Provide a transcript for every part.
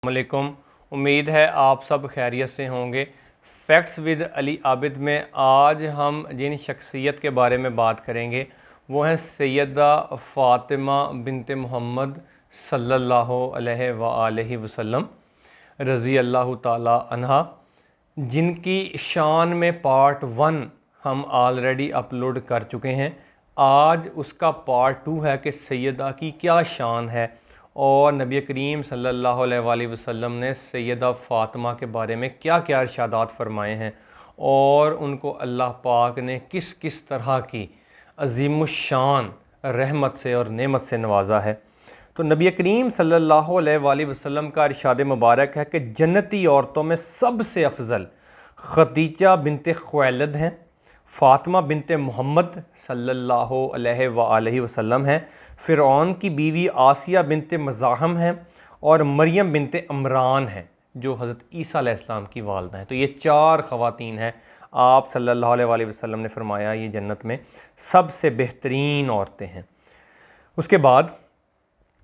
वालेकुम। उम्मीद है आप सब खैरियत से होंगे। फैक्ट्स विद अली आबिद में आज हम जिन शख्सियत के बारे में बात करेंगे वो हैं सैयदा फ़ातिमा बिनते मोहम्मद सल्लल्लाहु अलैहि वसल्लम रज़ी अल्लाह ताला अन्हा, जिनकी शान में पार्ट 1 हम ऑलरेडी अपलोड कर चुके हैं। आज उसका पार्ट 2 है कि सैयदा की क्या शान है और नबी करीम सल्लल्लाहु अलैहि वसल्लम ने सैयदा फ़ातिमा के बारे में क्या क्या इरशादात फ़रमाए हैं और उनको अल्लाह पाक ने किस किस तरह की अज़ीमुश्शान रहमत से और नेमत से नवाजा है। तो नबी करीम सल्लल्लाहु अलैहि वसल्लम का इरशाद मुबारक है कि जन्नती औरतों में सबसे अफजल खदीजा बिनते खुवैलिद हैं, फ़ातिमा बिनते मोहम्मद सल्लल्लाहु अलैहि वसल्लम हैं, फ़िरऔन की बीवी आसिया बिनते मज़ाहम हैं और मरियम बिनते अमरान हैं जो हज़रत ईसा अलैहिस्सलाम की वालदा हैं। तो ये 4 ख़वातीन हैं। आप सल्लल्लाहु अलैहि वसल्लम ने फ़रमाया ये जन्नत में सबसे बेहतरीन औरतें हैं। उसके बाद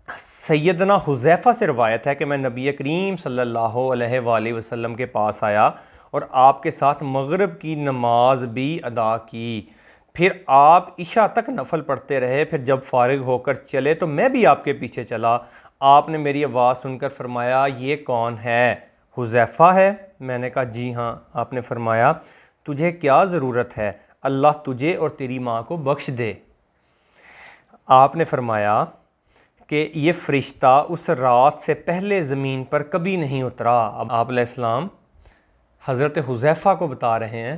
सैयदना हुज़ैफ़ा से रवायत है कि मैं नबी करीम सल्लल्लाहु अलैहि वसल्लम के पास आया और आपके साथ मगरिब की नमाज भी अदा की। फिर आप इशा तक नफल पढ़ते रहे। फिर जब फारिग होकर चले तो मैं भी आपके पीछे चला। आपने मेरी आवाज़ सुनकर फरमाया ये कौन है? हुज़ैफ़ा है। मैंने कहा जी हाँ। आपने फरमाया तुझे क्या ज़रूरत है? अल्लाह तुझे और तेरी माँ को बख्श दे। आपने फरमाया कि ये फ़रिश्ता उस रात से पहले ज़मीन पर कभी नहीं उतरा। अब आप अलैहिस्सलाम हज़रत हुज़ैफ़ा को बता रहे हैं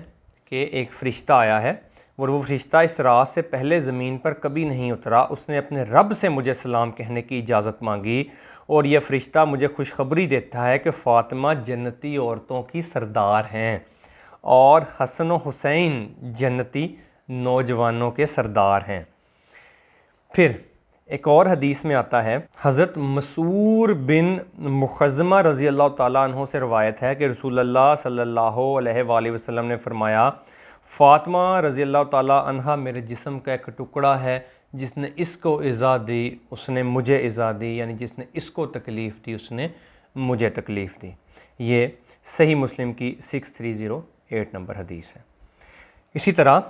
कि एक फ़रिश्ता आया है और वो फ़रिश्ता इस रात से पहले ज़मीन पर कभी नहीं उतरा। उसने अपने रब से मुझे सलाम कहने की इजाज़त मांगी और यह फ़रिश्ता मुझे खुशखबरी देता है कि फ़ातिमा जन्नती औरतों की सरदार हैं और हसन व हुसैन जन्नती नौजवानों के सरदार हैं। फिर एक और हदीस में आता है, हज़रत मसूर बिन मुखज़मा रज़ी अल्लाह ताला अन्हो से रवायत है कि रसूलुल्लाह सल्लल्लाहु अलैहि वसल्लम ने फ़रमाया फ़ातिमा रज़ी अल्लाह ताला अन्हा मेरे जिस्म का एक टुकड़ा है। जिसने इसको इज़ा दी उसने मुझे इज़ा दी, यानी जिसने इसको तकलीफ़ दी उसने मुझे तकलीफ़ दी। ये सही मुस्लिम की 6308 नंबर हदीस है। इसी तरह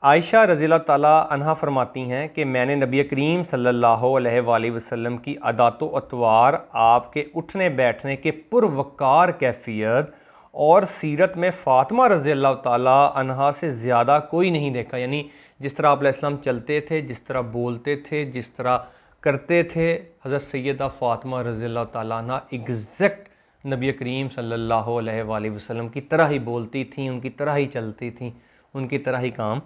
आयशा रज़ी अल्लाह ताला अन्हा फरमाती हैं कि मैंने नबी करीम सल्लल्लाहु अलैहि वसल्लम की अदातो अतवार, आपके उठने बैठने के पुरवकार कैफियत और सीरत में फ़ातिमा रज़ी अल्लाह ताला अन्हा से ज़्यादा कोई नहीं देखा। यानी जिस तरह आप अलैहिस्सलाम चलते थे, जिस तरह बोलते थे, जिस तरह करते थे, हज़रत सैयदा फ़ातिमा रज़ी अल्लाह ताला अन्हा एग्जैक्ट नबी करीम सल्लल्लाहु अलैहि वसल्लम की तरह ही बोलती थी, उनकी तरह ही चलती थी, उनकी तरह ही काम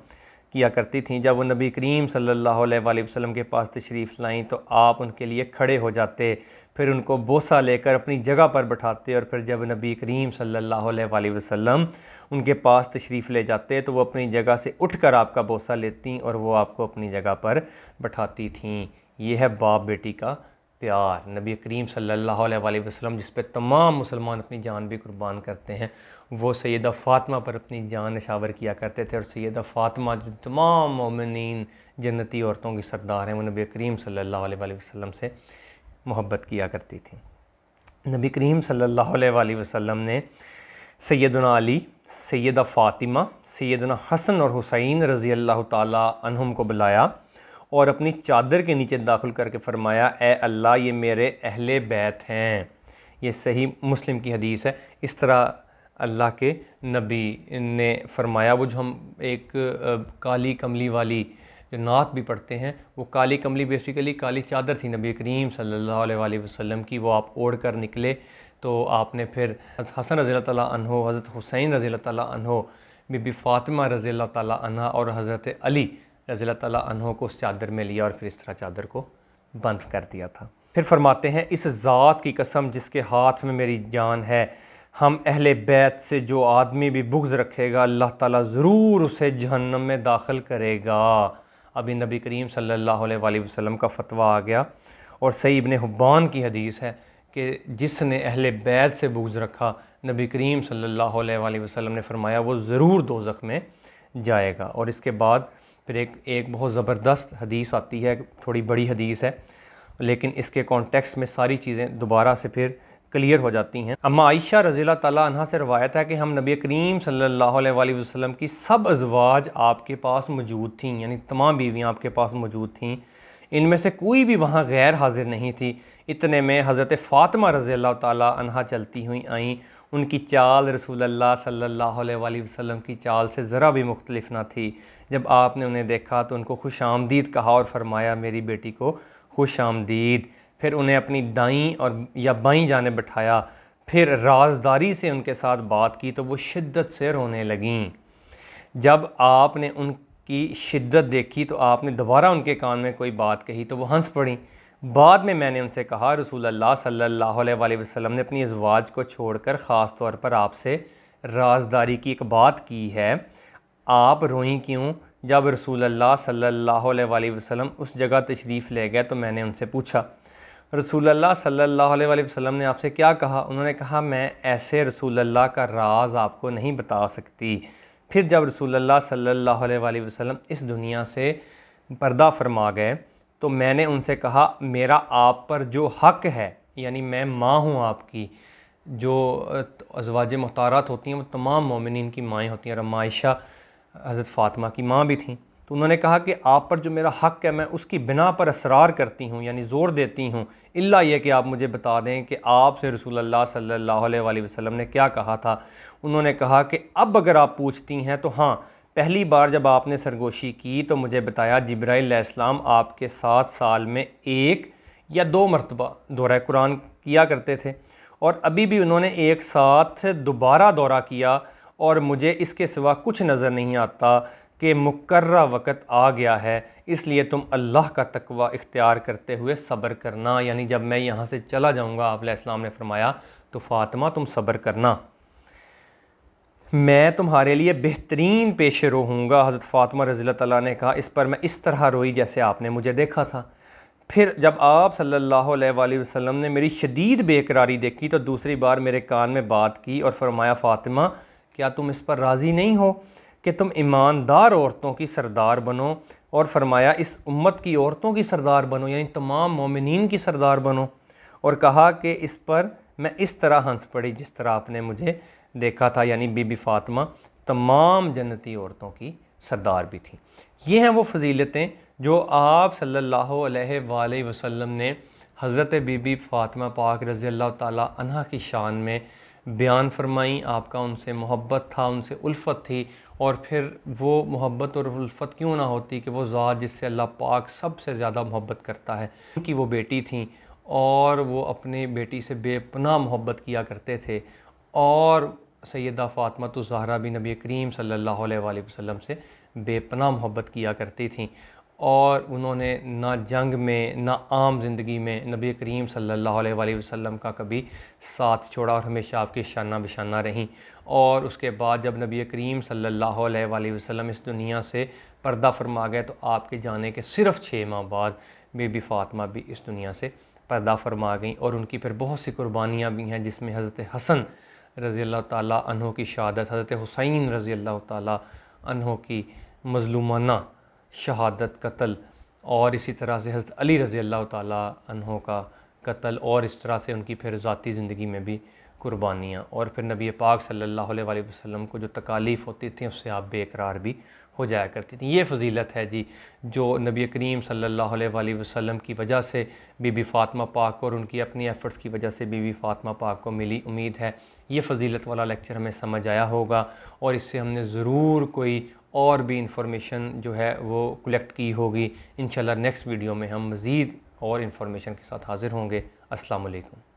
किया करती थी। जब वो नबी करीम सल्लल्लाहु अलैहि वसल्लम के पास तशरीफ़ लाईं तो आप उनके लिए खड़े हो जाते, फिर उनको बोसा लेकर अपनी जगह पर बैठाते और फिर जब नबी करीम सल्लल्लाहु अलैहि वसल्लम उनके पास तशरीफ़ ले जाते तो वो अपनी जगह से उठकर आपका बोसा लेती और वो आपको अपनी जगह पर बैठाती थीं। ये है बाप बेटी का प्यार। नबी करीम सल्लल्लाहु अलैहि वसल्लम जिस पे तमाम मुसलमान अपनी जान भी कुर्बान करते हैं, वो सैयदा फ़ातिमा पर अपनी जान निशावर किया करते थे। और सैयदा फ़ातिमा जो तमाम मोमिनीन जन्नती औरतों की सरदार हैं, वो नबी करीम सल्लल्लाहु अलैहि वसल्लम से मोहब्बत किया करती थी। नबी करीम सल्लल्लाहु अलैहि वसल्लम ने सैयदना अली, सैयदा फ़ातिमा, सैयदना हसन और हुसैन रज़ी अल्लाह ताला अन्हुम को बुलाया और अपनी चादर के नीचे दाखिल करके फ़रमाया ए अल्लाह ये मेरे अहले बैत हैं। ये सही मुस्लिम की हदीस है। इस तरह अल्लाह के नबी ने फ़रमाया। वो जो हम एक काली कमली वाली जो नात भी पढ़ते हैं, वो काली कमली बेसिकली काली चादर थी नबी करीम सल्लल्लाहु अलैहि वसल्लम की। वो आप ओढ़ कर निकले तो आपने फिर हसन रज़ी अल्लाह ताला अन्हो, हज़रत हुसैन रज़ी अल्लाह ताला अन्हो, बीबी फ़ातिमा रज़ी अल्लाह ताला अन्हा और हज़रत अली रज़ी अल्लाह ताला अन्हो को उस चादर में लिया और फिर इस तरह चादर को बंद कर दिया था। फिर फरमाते हैं इस ज़ात की कसम जिसके हाथ में मेरी जान है, हम अहले बैत से जो आदमी भी बुग़्ज़ रखेगा अल्लाह ताला ज़रूर उसे जहन्नम में दाखिल करेगा। अभी नबी करीम सल्लल्लाहु अलैहि वसल्लम का फ़तवा आ गया और सही इब्ने हुब्बान की हदीस है कि जिसने अहले बैत से बुग़्ज़ रखा, नबी करीम सल्लल्लाहु अलैहि वसल्लम ने फ़रमाया वो ज़रूर दोज़ख में जाएगा। और इसके बाद फिर एक बहुत ज़बरदस्त हदीस आती है, थोड़ी बड़ी हदीस है लेकिन इसके कॉन्टेक्स्ट में सारी चीज़ें दोबारा से फिर क्लियर हो जाती हैं। अम्मा आयशा रज़ियल्लाहु ताला अन्हा से रवायत है कि हम नबी करीम सल्लल्लाहु अलैहि वसल्लम की सब अज़वाज आपके पास मौजूद थीं, यानी तमाम बीवियाँ आपके पास मौजूद थीं, इनमें से कोई भी वहाँ गैर हाजिर नहीं थी। इतने में हज़रत फ़ातिमा रज़ियल्लाहु ताला अन्हा चलती हुई आईं। उनकी चाल रसूलुल्लाह सल्लल्लाहु अलैहि वसल्लम की चाल से ज़रा भी मुख्तलिफ ना थी। जब आपने उन्हें देखा तो उनको खुश आमदीद कहा और फरमाया, मेरी बेटी को खुश आमदीद। फिर उन्हें अपनी दाईं और या बाईं जाने बिठाया। फिर राजदारी से उनके साथ बात की तो वो शिद्दत से रोने लगीं। जब आपने उनकी शिद्दत देखी तो आपने दोबारा उनके कान में कोई बात कही तो वो हंस पड़ी। बाद में मैंने उनसे कहा, रसूलुल्लाह सल्लल्लाहु अलैहि वसल्लम ने अपनी अज़वाज को छोड़कर ख़ास तौर पर आपसे राजदारी की एक बात की है, आप रोईं क्यों? जब रसूलुल्लाह सल्लल्लाहु अलैहि वसल्लम उस जगह तशरीफ़ ले गए तो मैंने उनसे पूछा, रसूलुल्लाह सल्लल्लाहु अलैहि वसल्लम ने आपसे क्या कहा? उन्होंने कहा, मैं ऐसे रसूलुल्लाह का राज आपको नहीं बता सकती। फिर जब रसूलुल्लाह सल्लल्लाहु अलैहि वसल्लम इस दुनिया से पर्दा फरमा गए तो मैंने उनसे कहा, मेरा आप पर जो हक़ है, यानी मैं माँ हूँ आपकी, जो अज़वाज मुख्तारात होती हैं वो तमाम मोमिनीन की माएँ होती हैं और अम्मा आयशा हज़रत फ़ातिमा की माँ भी थीं। तो उन्होंने कहा कि आप पर जो मेरा हक़ है मैं उसकी बिना पर असरार करती हूँ, यानी ज़ोर देती हूँ, इल्ला ये कि आप मुझे बता दें कि आपसे रसूलुल्लाह सल्लल्लाहु अलैहि वसल्लम ने क्या कहा था। उन्होंने कहा कि अब अगर आप पूछती हैं तो हाँ, पहली बार जब आपने सरगोशी की तो मुझे बताया जिब्राइल अलैहिस्सलाम आपके साथ साल में 1 या 2 मरतबा दौरा कुरान किया करते थे और अभी भी उन्होंने एक साथ दोबारा दौरा किया और मुझे इसके सिवा कुछ नज़र नहीं आता कि मुकर्रा वक़्त आ गया है, इसलिए तुम अल्लाह का तकवा इख्तियार करते हुए सब्र करना। यानी जब मैं यहाँ से चला जाऊँगा, आप अलैहिस्सलाम ने फरमाया, तो फ़ातिमा तुम सब्र करना, मैं तुम्हारे लिए बेहतरीन पेश रो हूँगा। हज़रत फ़ातिमा रज़ियल्लाहु ताला ने कहा, इस पर मैं इस तरह रोई जैसे आपने मुझे देखा था। फिर जब आप सल्लल्लाहु अलैहि वसल्लम ने मेरी शदीद बेकरारी देखी तो दूसरी बार मेरे कान में बात की और फरमाया, फ़ातिमा क्या तुम इस पर राज़ी नहीं हो कि तुम ईमानदार औरतों की सरदार बनो? और फरमाया, इस उम्मत की औरतों की सरदार बनो, यानी तमाम मोमिनीन की सरदार बनो। और कहा कि इस पर मैं इस तरह हंस पड़ी जिस तरह आपने मुझे देखा था, यानी बीबी फ़ातिमा तमाम जन्नती औरतों की सरदार भी थी। ये हैं वो फ़जीलतें जो आप सल्लल्लाहु अलैहि वसल्लम ने हज़रत बीबी फ़ातिमा पाक रज़ियल्लाहु ताला अन्हा की शान में बयान फरमाई। आपका उनसे मोहब्बत था, उनसे उल्फ़त थी, और फिर वो मोहब्बत और उल्फ़त क्यों ना होती कि वो ज़ात जिससे अल्लाह पाक सबसे ज़्यादा मोहब्बत करता है, उनकी वो बेटी थी और वो अपनी बेटी से बेपनाह मोहब्बत किया करते थे। और सैयदा फ़ातिमा ज़हरा भी नबी करीम सल्लल्लाहु अलैहि वसल्लम से बेपनाह मोहब्बत किया करती थीं और उन्होंने ना जंग में ना आम ज़िंदगी में नबी करीम सल्लल्लाहु अलैहि वसल्लम का कभी साथ छोड़ा और हमेशा आपके शाना बिशाना रहीं। और उसके बाद जब नबी करीम सल्लल्लाहु अलैहि वसल्लम इस दुनिया से पर्दा फरमा गए तो आपके जाने के सिर्फ़ 6 माह बाद बीबी फ़ातिमा भी इस दुनिया से पर्दा फरमा गई। और उनकी फिर बहुत सी कुर्बानियाँ भी हैं, जिसमें हज़रत हसन रज़ियल्लाहु ताला अन्हो की शहादत, हज़रत हुसैन रज़ियल्लाहु ताला अन्हो की मज़लूमाना शहादत, कत्ल, और इसी तरह से हज़रत अली रज़ियल्लाहु ताला अन्हो का कत्ल, और इस तरह से उनकी फिर ज़ाती ज़िंदगी में भी कुर्बानियाँ, और फिर नबी पाक सल्लल्लाहु अलैहि वसल्लम को जो तकालीफ़ होती थी उससे आप बेकरार भी हो जाया करती थी। ये फ़जीलत है जी, जो नबी करीम सल्लल्लाहु अलैहि वसल्लम की वजह से बीबी फ़ातिमा पाक को और उनकी अपनी एफ़र्ट्स की वजह से बीबी फ़ातिमा पाक को मिली। उम्मीद है ये फ़जीलत वाला लेक्चर हमें समझ आया होगा और इससे हमने ज़रूर कोई और भी इंफॉर्मेशन जो है वो कलेक्ट की होगी। इंशाल्लाह नेक्स्ट वीडियो में हम मज़ीद और इंफॉर्मेशन के साथ हाज़िर होंगे। अस्सलाम वालेकुम।